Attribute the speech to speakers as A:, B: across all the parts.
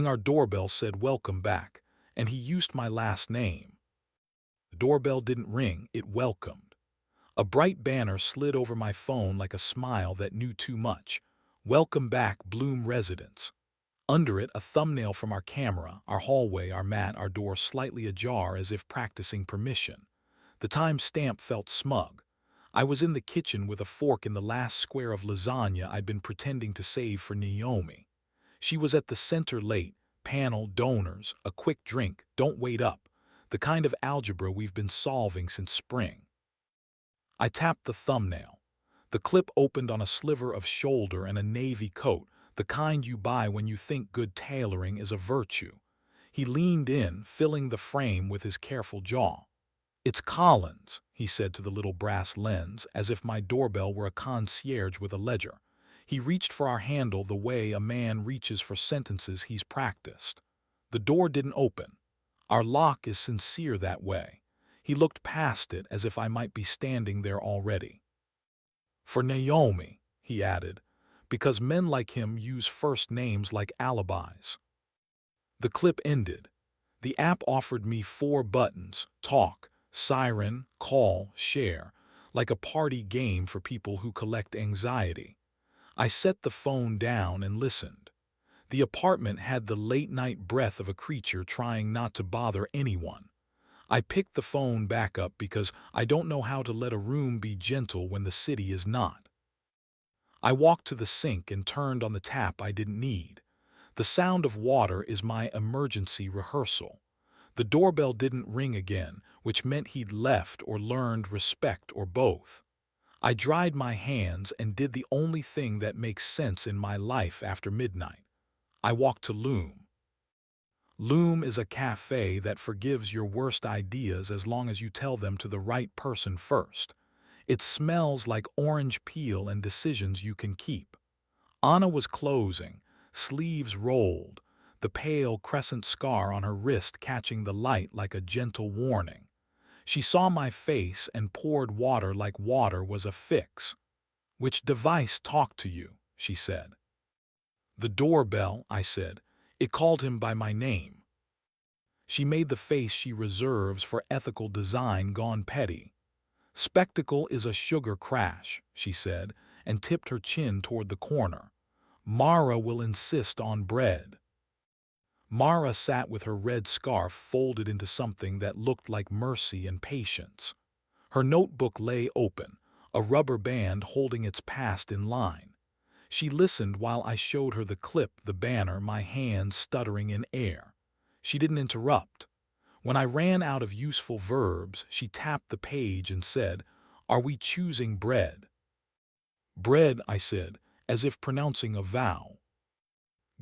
A: Our doorbell said welcome back, and he used my last name. The doorbell didn't ring, it welcomed. A bright banner slid over my phone like a smile that knew too much. Welcome back, Bloom residents. Under it, a thumbnail from our camera, our hallway, our mat, our door slightly ajar as if practicing permission. The time stamp felt smug. I was in the kitchen with a fork in the last square of lasagna I'd been pretending to save for Naomi. She was at the center late, panel, donors, a quick drink, don't wait up, the kind of algebra we've been solving since spring. I tapped the thumbnail. The clip opened on a sliver of shoulder and a navy coat, the kind you buy when you think good tailoring is a virtue. He leaned in, filling the frame with his careful jaw. "It's Collins," he said to the little brass lens, as if my doorbell were a concierge with a ledger. He reached for our handle the way a man reaches for sentences he's practiced. The door didn't open. Our lock is sincere that way. He looked past it as if I might be standing there already. "For Naomi," he added, "because men like him use first names like alibis." The clip ended. The app offered me 4 buttons: talk, siren, call, share, like a party game for people who collect anxiety. I set the phone down and listened. The apartment had the late-night breath of a creature trying not to bother anyone. I picked the phone back up because I don't know how to let a room be gentle when the city is not. I walked to the sink and turned on the tap I didn't need. The sound of water is my emergency rehearsal. The doorbell didn't ring again, which meant he'd left or learned respect or both. I dried my hands and did the only thing that makes sense in my life after midnight. I walked to Loom. Loom is a cafe that forgives your worst ideas as long as you tell them to the right person first. It smells like orange peel and decisions you can keep. Anna was closing, sleeves rolled, the pale crescent scar on her wrist catching the light like a gentle warning. She saw my face and poured water like water was a fix. "Which device talked to you?" she said. "The doorbell," I said. "It called him by my name." She made the face she reserves for ethical design gone petty. "Spectacle is a sugar crash," she said, and tipped her chin toward the corner. "Mara will insist on bread." Mara sat with her red scarf folded into something that looked like mercy and patience. Her notebook lay open, a rubber band holding its past in line. She listened while I showed her the clip, the banner, my hands stuttering in air. She didn't interrupt. When I ran out of useful verbs, she tapped the page and said, "Are we choosing bread?" "Bread," I said, as if pronouncing a vow.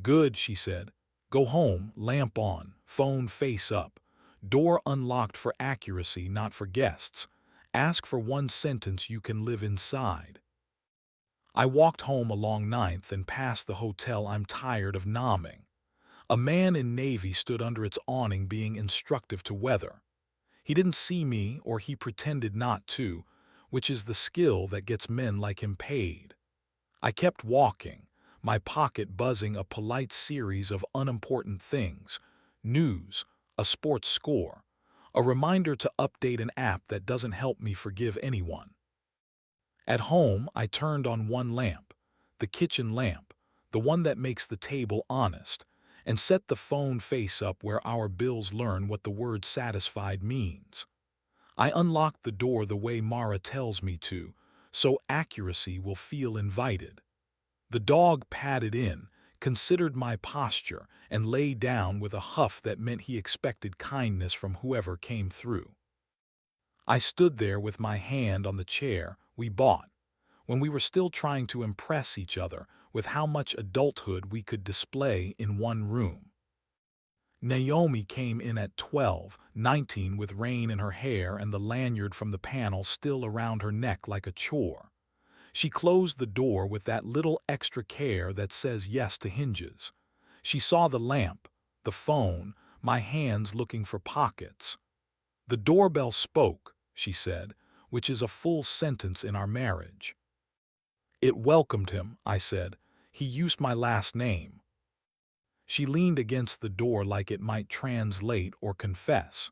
A: "Good," she said. "Go home, lamp on, phone face up. Door unlocked for accuracy, not for guests. Ask for one sentence you can live inside." I walked home along 9th and past the hotel I'm tired of nomming. A man in navy stood under its awning being instructive to weather. He didn't see me, or he pretended not to, which is the skill that gets men like him paid. I kept walking, my pocket buzzing a polite series of unimportant things: news, a sports score, a reminder to update an app that doesn't help me forgive anyone. At home, I turned on one lamp, the kitchen lamp, the one that makes the table honest, and set the phone face up where our bills learn what the word satisfied means. I unlocked the door the way Mara tells me to, so accuracy will feel invited. The dog padded in, considered my posture, and lay down with a huff that meant he expected kindness from whoever came through. I stood there with my hand on the chair we bought, when we were still trying to impress each other with how much adulthood we could display in one room. Naomi came in at 12:19 with rain in her hair and the lanyard from the panel still around her neck like a chore. She closed the door with that little extra care that says yes to hinges. She saw the lamp, the phone, my hands looking for pockets. "The doorbell spoke," she said, which is a full sentence in our marriage. "It welcomed him," I said. "He used my last name." She leaned against the door like it might translate or confess.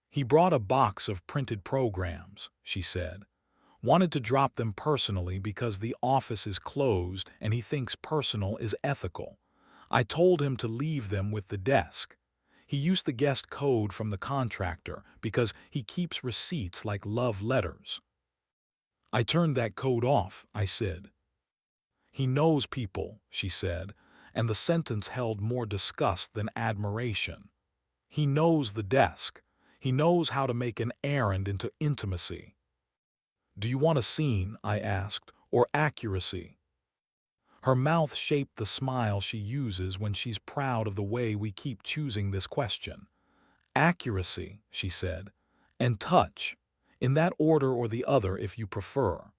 A: "He brought a box of printed programs," she said. "Wanted to drop them personally because the office is closed and he thinks personal is ethical. I told him to leave them with the desk. He used the guest code from the contractor because he keeps receipts like love letters." "I turned that code off," I said. "He knows people," she said, and the sentence held more disgust than admiration. "He knows the desk. He knows how to make an errand into intimacy." "Do you want a scene," I asked, "or accuracy?" Her mouth shaped the smile she uses when she's proud of the way we keep choosing this question. "Accuracy," she said, "and touch. In that order or the other if you prefer."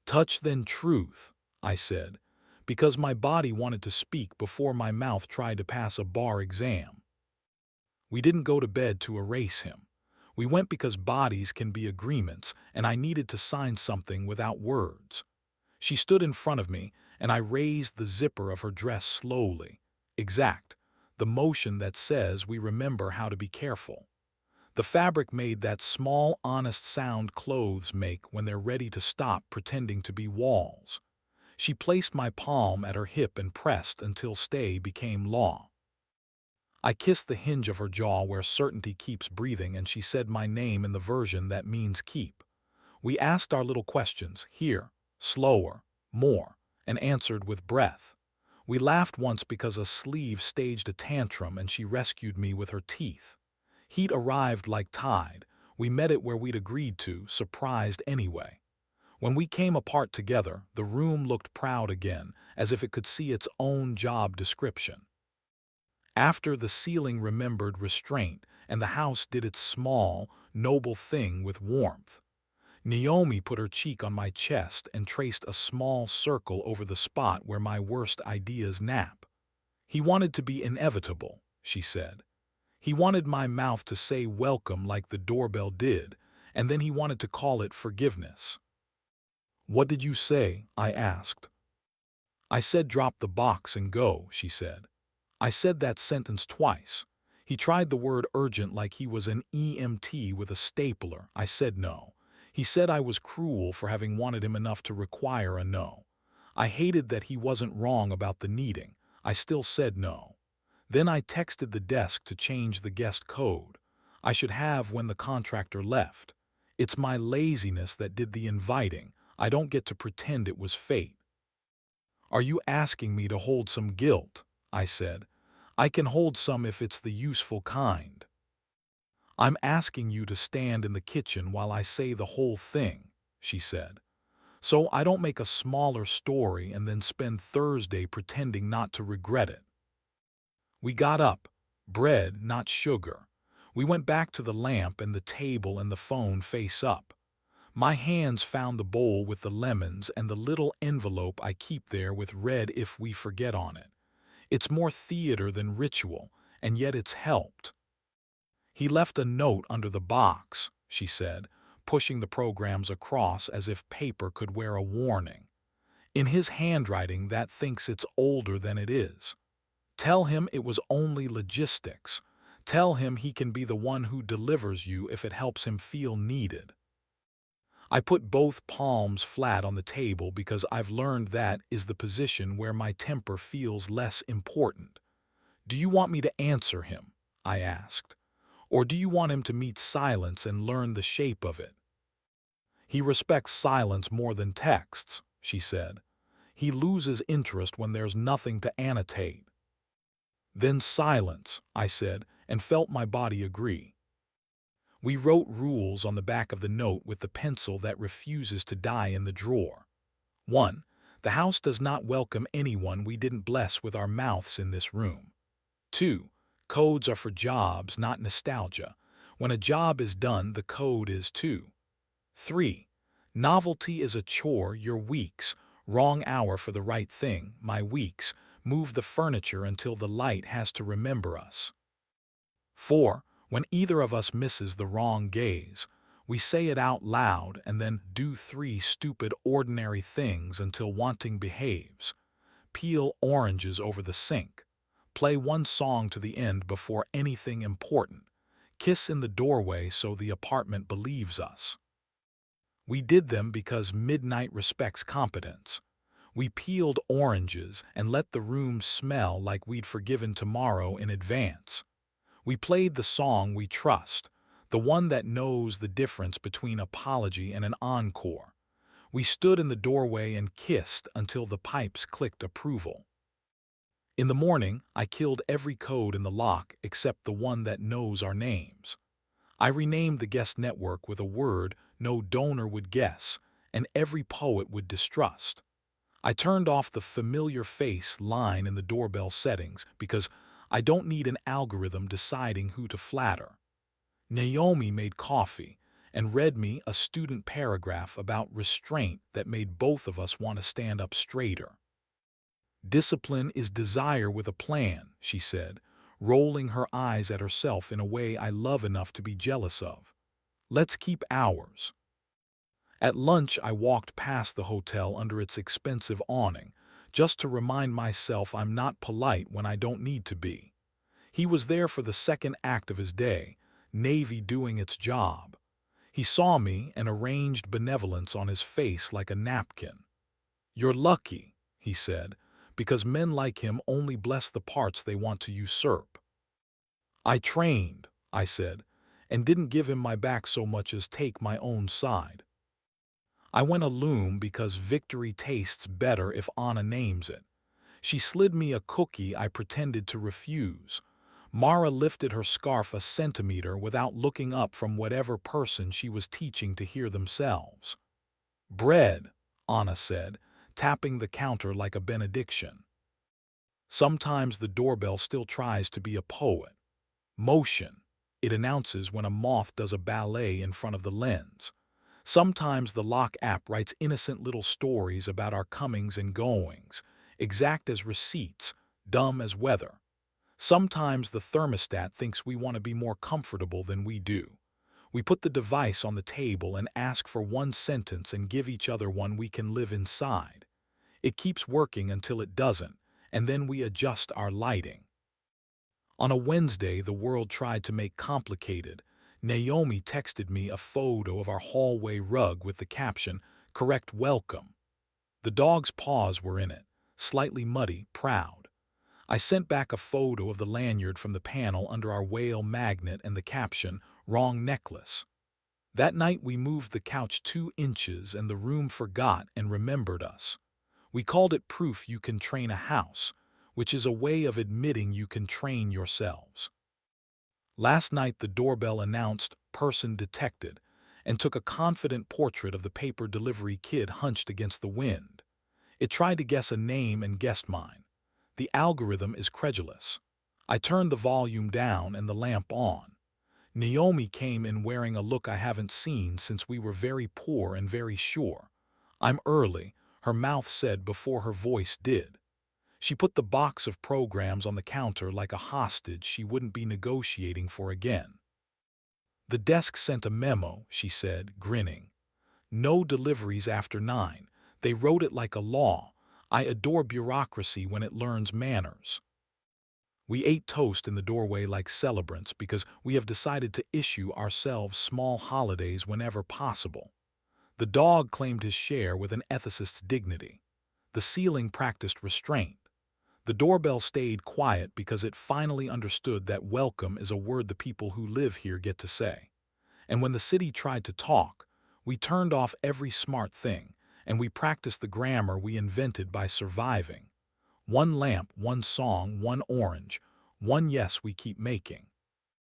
A: "Touch then truth," I said, because my body wanted to speak before my mouth tried to pass a bar exam. We didn't go to bed to erase him. We went because bodies can be agreements, and I needed to sign something without words. She stood in front of me, and I raised the zipper of her dress slowly. Exact, the motion that says we remember how to be careful. The fabric made that small, honest sound clothes make when they're ready to stop pretending to be walls. She placed my palm at her hip and pressed until stay became law. I kissed the hinge of her jaw where certainty keeps breathing, and she said my name in the version that means keep. We asked our little questions, here, slower, more, and answered with breath. We laughed once because a sleeve staged a tantrum and she rescued me with her teeth. Heat arrived like tide. We met it where we'd agreed to, surprised anyway. When we came apart together, the room looked proud again, as if it could see its own job description. After, the ceiling remembered restraint, and the house did its small, noble thing with warmth. Naomi put her cheek on my chest and traced a small circle over the spot where my worst ideas nap. "He wanted to be inevitable," she said. "He wanted my mouth to say welcome like the doorbell did, and then he wanted to call it forgiveness." "What did you say?" I asked. "I said drop the box and go," she said. "I said that sentence twice. He tried the word urgent like he was an EMT with a stapler. I said no. He said I was cruel for having wanted him enough to require a no. I hated that he wasn't wrong about the needing. I still said no. Then I texted the desk to change the guest code. I should have when the contractor left. It's my laziness that did the inviting. I don't get to pretend it was fate." "Are you asking me to hold some guilt?" I said. "I can hold some if it's the useful kind." "I'm asking you to stand in the kitchen while I say the whole thing," she said, "so I don't make a smaller story and then spend Thursday pretending not to regret it." We got up. Bread, not sugar. We went back to the lamp and the table and the phone face up. My hands found the bowl with the lemons and the little envelope I keep there with "Read if we forget" on it. It's more theater than ritual, and yet it's helped. "He left a note under the box," she said, pushing the programs across as if paper could wear a warning. "In his handwriting that thinks it's older than it is. Tell him it was only logistics. Tell him he can be the one who delivers you if it helps him feel needed." I put both palms flat on the table because I've learned that is the position where my temper feels less important. "Do you want me to answer him?" I asked. "Or do you want him to meet silence and learn the shape of it?" "He respects silence more than texts," she said. "He loses interest when there's nothing to annotate." "Then silence," I said, and felt my body agree. We wrote rules on the back of the note with the pencil that refuses to die in the drawer. 1. The house does not welcome anyone we didn't bless with our mouths in this room. 2. Codes are for jobs, not nostalgia. When a job is done, the code is too. 3. Novelty is a chore, your weeks. Wrong hour for the right thing, my weeks. Move the furniture until the light has to remember us. 4. When either of us misses the wrong gaze, we say it out loud and then do 3 stupid ordinary things until wanting behaves. Peel oranges over the sink. Play one song to the end before anything important. Kiss in the doorway so the apartment believes us. We did them because midnight respects competence. We peeled oranges and let the room smell like we'd forgiven tomorrow in advance. We played the song we trust, the one that knows the difference between apology and an encore. We stood in the doorway and kissed until the pipes clicked approval. In the morning, I killed every code in the lock except the one that knows our names. I renamed the guest network with a word no donor would guess and every poet would distrust. I turned off the familiar face line in the doorbell settings because I don't need an algorithm deciding who to flatter. Naomi made coffee and read me a student paragraph about restraint that made both of us want to stand up straighter. Discipline is desire with a plan, she said, rolling her eyes at herself in a way I love enough to be jealous of. Let's keep ours. At lunch, I walked past the hotel under its expensive awning, just to remind myself I'm not polite when I don't need to be. He was there for the second act of his day, Navy doing its job. He saw me and arranged benevolence on his face like a napkin. You're lucky, he said, because men like him only bless the parts they want to usurp. I trained, I said, and didn't give him my back so much as take my own side. I went a loom because victory tastes better if Anna names it. She slid me a cookie I pretended to refuse. Mara lifted her scarf a centimeter without looking up from whatever person she was teaching to hear themselves. Bread, Anna said, tapping the counter like a benediction. Sometimes the doorbell still tries to be a poet. Motion. It announces when a moth does a ballet in front of the lens. Sometimes the lock app writes innocent little stories about our comings and goings, exact as receipts, dumb as weather. Sometimes the thermostat thinks we want to be more comfortable than we do. We put the device on the table and ask for one sentence and give each other one we can live inside. It keeps working until it doesn't, and then we adjust our lighting. On a Wednesday, the world tried to make complicated. Naomi texted me a photo of our hallway rug with the caption, "Correct welcome." The dog's paws were in it, slightly muddy, proud. I sent back a photo of the lanyard from the panel under our whale magnet and the caption, "Wrong necklace." That night we moved the couch 2 inches and the room forgot and remembered us. We called it proof you can train a house, which is a way of admitting you can train yourselves. Last night the doorbell announced "person detected" and took a confident portrait of the paper delivery kid hunched against the wind. It tried to guess a name and guessed mine. The algorithm is credulous. I turned the volume down and the lamp on. Naomi came in wearing a look I haven't seen since we were very poor and very sure. "I'm early," her mouth said before her voice did. She put the box of programs on the counter like a hostage she wouldn't be negotiating for again. "The desk sent a memo," she said, grinning. "No deliveries after 9. They wrote it like a law. I adore bureaucracy when it learns manners." We ate toast in the doorway like celebrants because we have decided to issue ourselves small holidays whenever possible. The dog claimed his share with an ethicist's dignity. The ceiling practiced restraint. The doorbell stayed quiet because it finally understood that welcome is a word the people who live here get to say. And when the city tried to talk, we turned off every smart thing, and we practiced the grammar we invented by surviving. One lamp, one song, one orange, one yes we keep making.